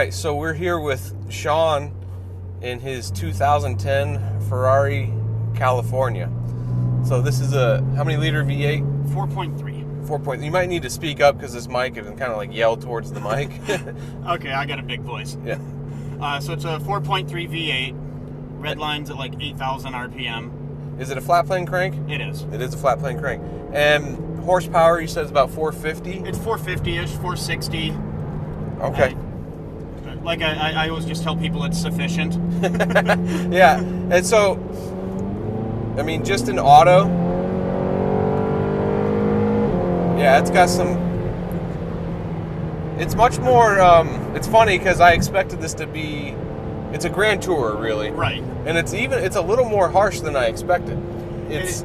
right, so we're here with Sean in his 2010 Ferrari California. So this is a, how many liter V8? 4.3. 4. You might need to speak up because this mic is kind of like yell towards the mic. Okay, I got a big voice. Yeah. So it's a 4.3 V8. Red line's at like 8,000 RPM. Is it a flat plane crank? It is. It is a flat plane crank. And horsepower, you said it's about 450? It's 450-ish, 460. Okay. I always just tell people it's sufficient. Yeah. And so, I mean, just in auto, yeah, it's got some, it's much more, it's funny because I expected this to be, it's a Grand Tourer, really. Right. And it's a little more harsh than I expected. It's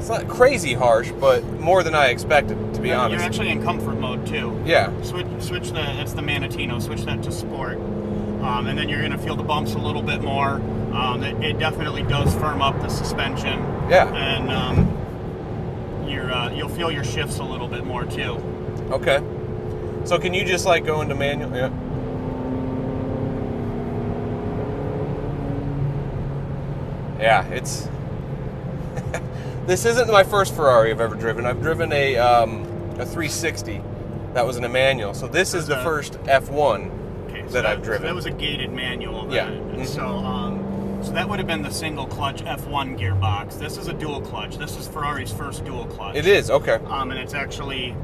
not crazy harsh, but more than I expected, to be honest. You're actually in comfort mode, too. Yeah. Switch that's the Manatino, switch that to Sport. And then you're going to feel the bumps a little bit more. It definitely does firm up the suspension. Yeah. And you'll feel your shifts a little bit more, too. Okay. So can you just like go into manual? Yeah. Yeah, it's... This isn't my first Ferrari I've ever driven. I've driven a 360 that was in a manual. So this is the first F1 that I've driven. So that was a gated manual. Yeah. Mm-hmm. So that would have been the single clutch F1 gearbox. This is a dual clutch. This is Ferrari's first dual clutch. It is, okay. And it's actually,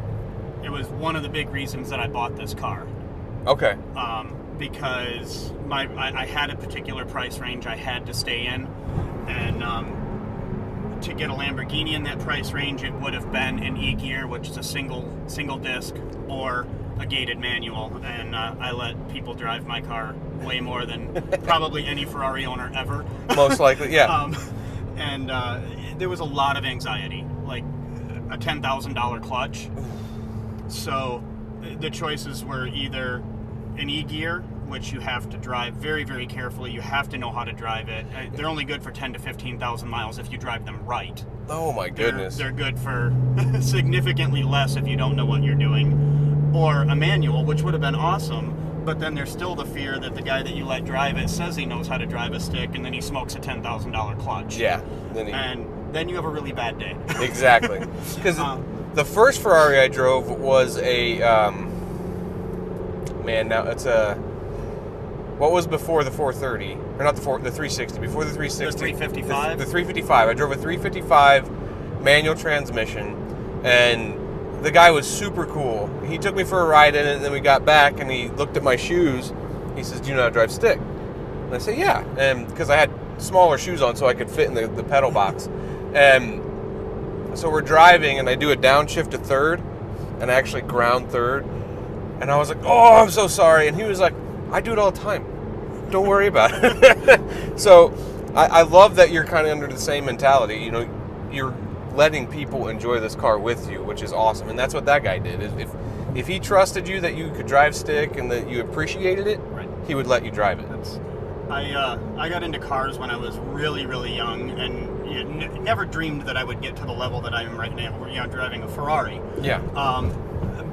it was one of the big reasons that I bought this car. Okay. Because I had a particular price range I had to stay in, and to get a Lamborghini in that price range, it would have been an E-Gear, which is a single disc, or a gated manual. And I let people drive my car way more than probably any Ferrari owner ever. Most likely, yeah. There was a lot of anxiety, like a $10,000 clutch. So the choices were either an E-Gear, which you have to drive very, very carefully. You have to know how to drive it. They're only good for 10 to 15,000 miles if you drive them right. Oh my goodness. They're good for significantly less if you don't know what you're doing. Or a manual, which would have been awesome, but then there's still the fear that the guy that you let drive it says he knows how to drive a stick, and then he smokes a $10,000 clutch. Yeah. And then you have a really bad day. Exactly. Because the first Ferrari I drove was a, now it's a, what was before the 430? Or not the 360, before the 360. The 355? The 355. I drove a 355 manual transmission, and the guy was super cool. He took me for a ride in it, and then we got back, and he looked at my shoes. He says, "Do you know how to drive stick?" And I said, "Yeah." And because I had smaller shoes on so I could fit in the pedal box. And so we're driving, and I do a downshift to third, and I actually ground third. And I was like, "Oh, I'm so sorry." And he was like, "I do it all the time. Don't worry about it." So I love that you're kind of under the same mentality. You know, you're letting people enjoy this car with you, which is awesome. And that's what that guy did. If he trusted you that you could drive stick and that you appreciated it, right, he would let you drive it. I got into cars when I was really, really young, and never dreamed that I would get to the level that I am right now, driving a Ferrari. Yeah.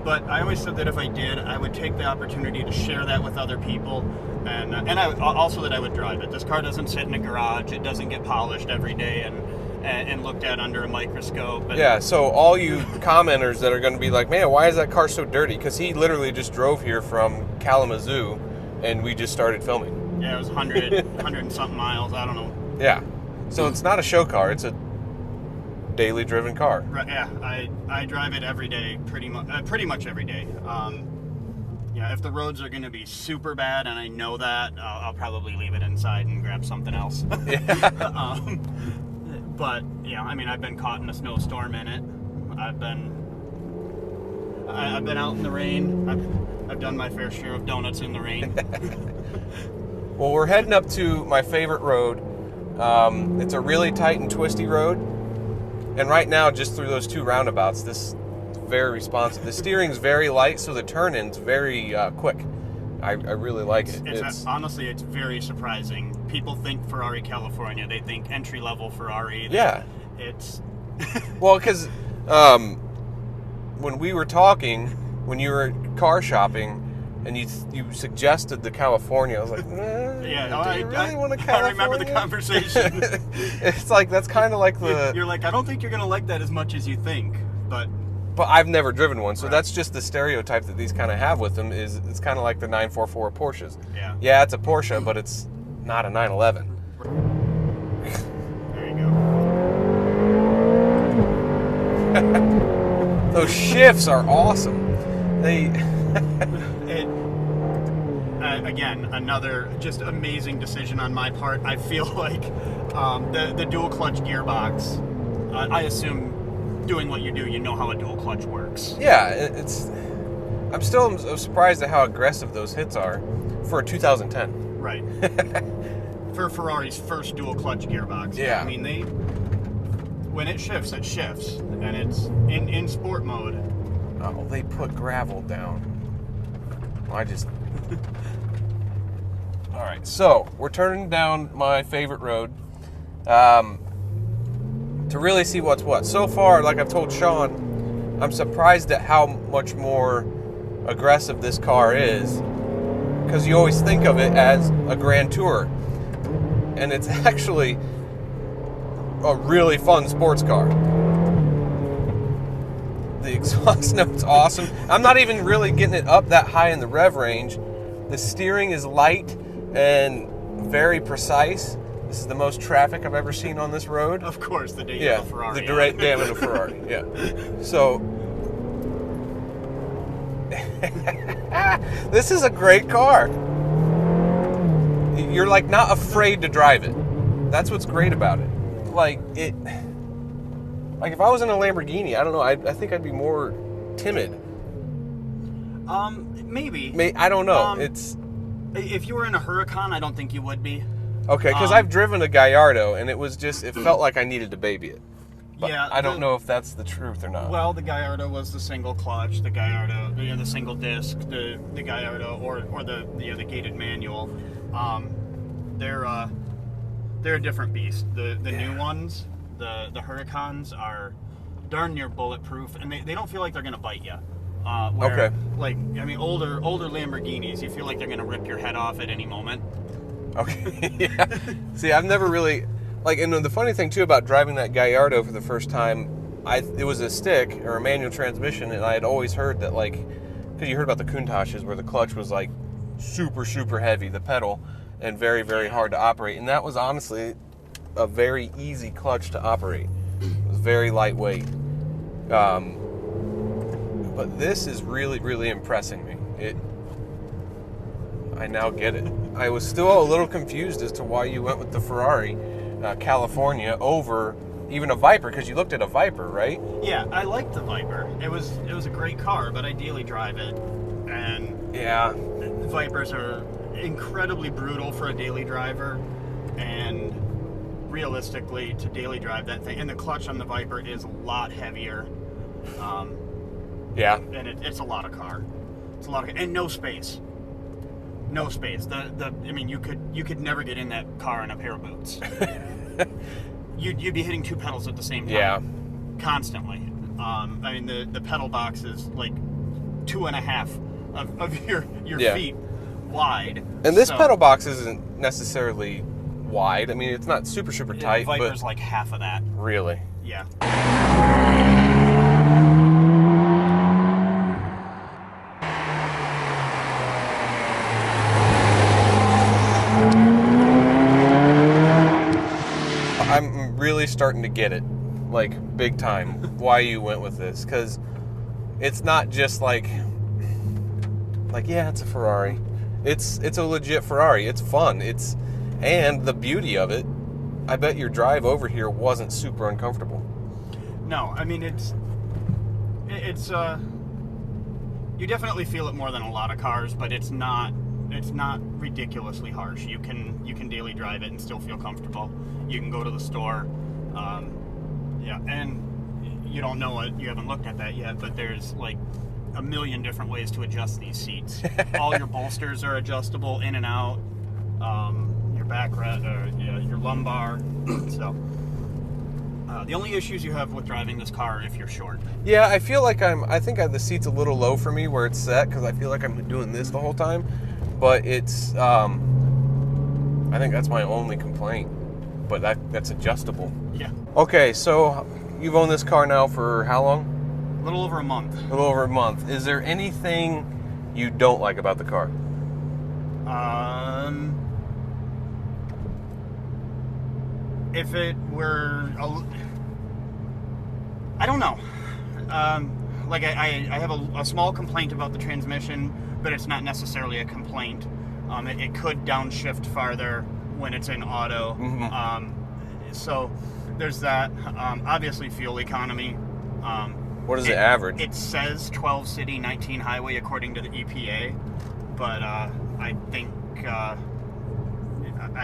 But I always said that if I did, I would take the opportunity to share that with other people, and also that I would drive it. This car doesn't sit in a garage. It doesn't get polished every day and looked at under a microscope. Yeah, so all you commenters that are going to be like, "Man, why is that car so dirty?" Because he literally just drove here from Kalamazoo, and we just started filming. Yeah, it was 100 and something miles. I don't know. Yeah, so it's not a show car. It's a daily driven car. Right, yeah, I drive it every day, pretty much every day. If the roads are going to be super bad, and I know that, I'll probably leave it inside and grab something else. Yeah. But yeah, I mean, I've been caught in a snowstorm in it. I've been out in the rain. I've done my fair share of donuts in the rain. Well, we're heading up to my favorite road. It's a really tight and twisty road. And right now, just through those two roundabouts, this is very responsive. The steering's very light, so the turn-in's very quick. I really like it. Honestly, it's very surprising. People think Ferrari California. They think entry-level Ferrari. Yeah. It's... Well, because when we were talking, when you were car shopping, and you suggested the California. I was like, yeah, do you really want a California? I remember the conversation. It's like, that's kind of like the... You're like, I don't think you're going to like that as much as you think, but I've never driven one, so right. That's just the stereotype that these kind of have with them, is it's kind of like the 944 Porsches. Yeah. Yeah, it's a Porsche, but it's not a 911. There you go. Those shifts are awesome. Again, another just amazing decision on my part. I feel like the dual clutch gearbox, I assume doing what you do, you know how a dual clutch works. Yeah, I'm still surprised at how aggressive those hits are for a 2010. Right. For Ferrari's first dual clutch gearbox. Yeah. I mean, when it shifts, and it's in sport mode. Oh, they put gravel down. All right, so we're turning down my favorite road to really see what's what. So far, like I've told Sean, I'm surprised at how much more aggressive this car is, because you always think of it as a Grand Tourer, and it's actually a really fun sports car. The exhaust note's awesome. I'm not even really getting it up that high in the rev range. The steering is light and very precise. This is the most traffic I've ever seen on this road. Of course, the day of a Ferrari. The direct damn of a Ferrari, yeah. So, this is a great car. You're like not afraid to drive it. That's what's great about it. Like if I was in a Lamborghini, I don't know, I think I'd be more timid. Maybe. I don't know. If you were in a Huracan, I don't think you would be. Okay, because I've driven a Gallardo, and it felt like I needed to baby it. But yeah, I don't know if that's the truth or not. Well, the Gallardo was the single clutch, the Gallardo, the single disc, the Gallardo, or the gated manual. They're a different beast. The new ones, the Huracans, are darn near bulletproof, and they don't feel like they're gonna bite you. Okay. Like, I mean, older Lamborghinis, you feel like they're gonna rip your head off at any moment. Okay. Yeah. See, I've never really and the funny thing too about driving that Gallardo for the first time, it was a stick or a manual transmission, and I had always heard that because you heard about the Countaches where the clutch was like super super heavy, the pedal, and very very hard to operate, and that was honestly a very easy clutch to operate. It was very lightweight. But this is really really impressing me. I now get it. I was still a little confused as to why you went with the Ferrari California over even a Viper, because you looked at a Viper, right? Yeah, I liked the Viper. It was a great car, but I daily drive it, and yeah, Vipers are incredibly brutal for a daily driver, and realistically, to daily drive that thing, and the clutch on the Viper is a lot heavier. Yeah, and it's a lot of car. It's a lot of, and no space. No space. I mean, you could never get in that car in a pair of boots. You'd be hitting two pedals at the same time. Yeah. Constantly. I mean, the pedal box is like 2.5 of your feet wide. And this pedal box isn't necessarily wide. I mean, it's not super super tight. Viper's but like half of that. Really? Yeah. I'm really starting to get it, like big time, why you went with this, because it's not just like yeah, it's a Ferrari. It's a legit Ferrari. It's fun. And the beauty of it, I bet your drive over here wasn't super uncomfortable. No, I mean it's you definitely feel it more than a lot of cars, but it's not ridiculously harsh. You can daily drive it and still feel comfortable. You can go to the store, and you don't know it. You haven't looked at that yet, but there's like a million different ways to adjust these seats. All your bolsters are adjustable in and out. Your backrest, your lumbar. So The only issues you have with driving this car are if you're short. Yeah, I feel like I think the seat's a little low for me where it's set because I feel like I'm doing this the whole time. But it's, I think that's my only complaint. But that's adjustable. Yeah. Okay, so you've owned this car now for how long? A little over a month. A little over a month. Is there anything you don't like about the car? If it were, I don't know. Like I have a small complaint about the transmission, but it's not necessarily a complaint. It could downshift farther when it's in auto. Mm-hmm. So there's that. Obviously, fuel economy. What is the average? It says 12 city, 19 highway according to the EPA, but I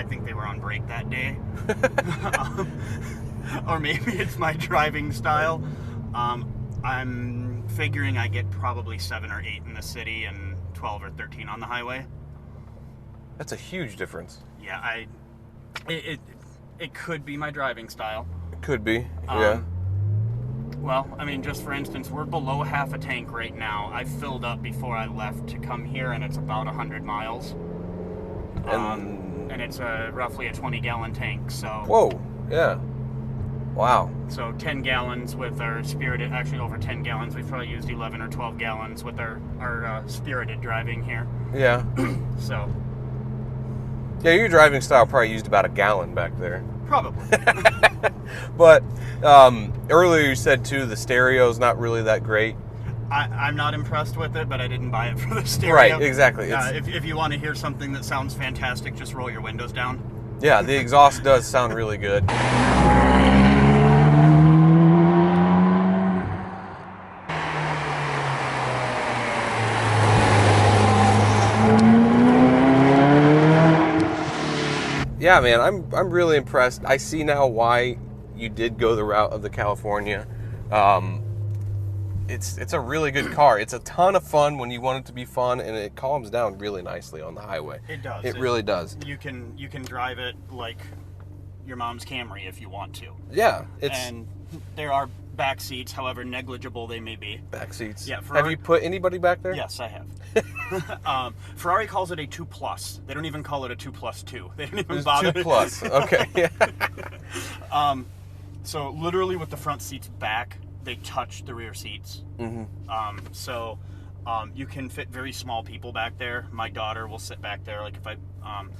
think they were on break that day. Or maybe it's my driving style. I'm figuring I get probably 7 or 8 in the city and 12 or 13 on the highway. That's a huge difference. Yeah, it could be my driving style. It could be, yeah. Well, I mean, just for instance, we're below half a tank right now. I filled up before I left to come here, and it's about 100 miles. And it's roughly a 20-gallon tank, so... Whoa, yeah. Wow. So 10 gallons with our Spirited, actually over 10 gallons. We've probably used 11 or 12 gallons with our Spirited driving here. Yeah. So... Yeah, your driving style probably used about a gallon back there. Probably. But earlier you said, too, the stereo's not really that great. I'm not impressed with it, but I didn't buy it for the stereo. Right, exactly. If you want to hear something that sounds fantastic, just roll your windows down. Yeah, the exhaust does sound really good. Yeah, man, I'm really impressed. I see now why you did go the route of the California. It's a really good car. It's a ton of fun when you want it to be fun, and it calms down really nicely on the highway. It does. It really does. You can drive it like your mom's Camry if you want to. Yeah, and there are back seats, however negligible they may be. Back seats. Yeah. Have you put anybody back there? Yes, I have. Ferrari calls it a 2+. They don't even call it a 2+2. They don't even bother. 2+. Okay. So literally with the front seats back, they touch the rear seats. Mm-hmm. So you can fit very small people back there. My daughter will sit back there. Like if I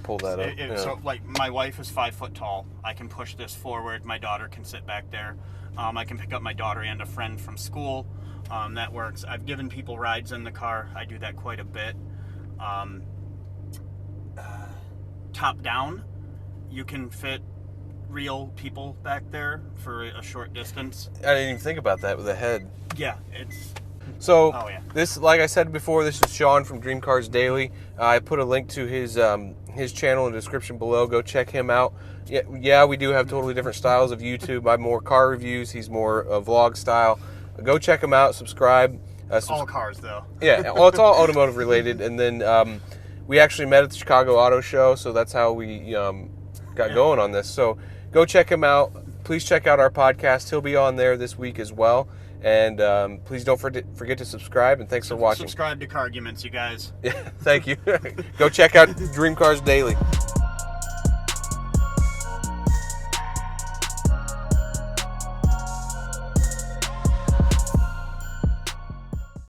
pull that up. So like my wife is 5 foot tall. I can push this forward. My daughter can sit back there. I can pick up my daughter and a friend from school. That works. I've given people rides in the car. I do that quite a bit. Top down, you can fit real people back there for a short distance. I didn't even think about that with the head. Yeah, it's... So, oh, yeah. This, like I said before, this is Sean from Dream Cars Daily. I put a link to his channel in the description below. Go check him out. Yeah, we do have totally different styles of YouTube. I'm more car reviews. He's more vlog style. Go check him out. Subscribe. All cars, though. Yeah, well, it's all automotive related. And then we actually met at the Chicago Auto Show, so that's how we got going on this. So go check him out. Please check out our podcast. He'll be on there this week as well. And please don't forget to subscribe, and thanks for watching. Subscribe to Carguments, you guys. Yeah, thank you. Go check out Dream Cars Daily.